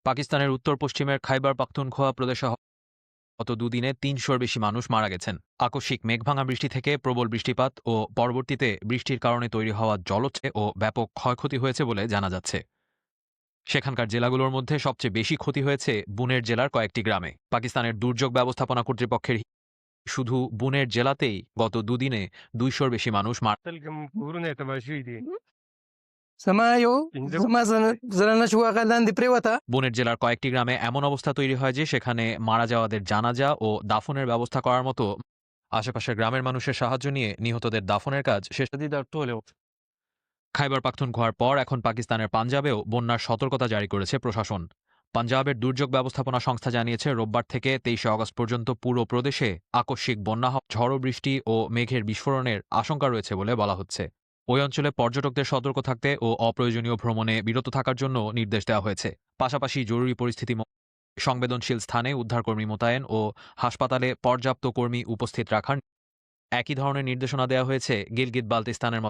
পাকিস্তানের উত্তর-পশ্চিমের খাইবার পাখতুনখোয়া প্রদেশে গত দুদিনে ৩০০-র বেশি মানুষ মারা গেছেন। আকস্মিক মেঘভাঙা বৃষ্টি থেকে প্রবল বৃষ্টিপাত ও পরবর্তীতে বৃষ্টির কারণে তৈরি হওয়া জলোচ্ছ্বাসে ও ব্যাপক ক্ষয়ক্ষতি হয়েছে বলে জানা যাচ্ছে। সেখানকার জেলাগুলোর মধ্যে সবচেয়ে বেশি ক্ষতি হয়েছে বুনের জেলার কয়েকটি গ্রামে। পাকিস্তানের দুর্যোগ ব্যবস্থাপনা কর্তৃপক্ষের শুধু বুনের জেলাতেই গত দুদিনে ২০০-র বেশি মানুষ মারা Samayo, zalana shuwakalan di prewata. বুনের জেলার কয়েকটি গ্রামে এমন অবস্থা তৈরি হয় যে সেখানে মারা যাওয়াদের জানাজা ও দাফনের ব্যবস্থা করার মতো আশেপাশের গ্রামের মানুষের সাহায্য নিয়ে নিহতদের দাফনের কাজ শেষ। খাইবার পাখতুনখোয়ার পর এখন পাকিস্তানের পাঞ্জাবেও বন্যার সতর্কতা জারি করেছে প্রশাসন। পাঞ্জাবের দুর্যোগ ব্যবস্থাপনা সংস্থা জানিয়েছে রোববার থেকে ২৩শে আগস্ট পর্যন্ত পুরো প্রদেশে আকস্মিক বন্যা ঝড়ো বৃষ্টি ও মেঘের বিস্ফোরণের আশঙ্কা রয়েছে বলে বলা হচ্ছে। ওই অঞ্চলে পর্যটকদের সতর্ক থাকতে ও অপ্রয়োজনীয় ভ্রমণে বিরত থাকার জন্য নির্দেশ দেওয়া হয়েছে। পাশাপাশি জরুরি পরিস্থিতি সংবেদনশীল স্থানে উদ্ধারকর্মী মোতায়েন ও হাসপাতালে পর্যাপ্ত কর্মী উপস্থিত রাখার একই ধরনের নির্দেশনা দেওয়া হয়েছে গিলগিত বাল্তিস্তানের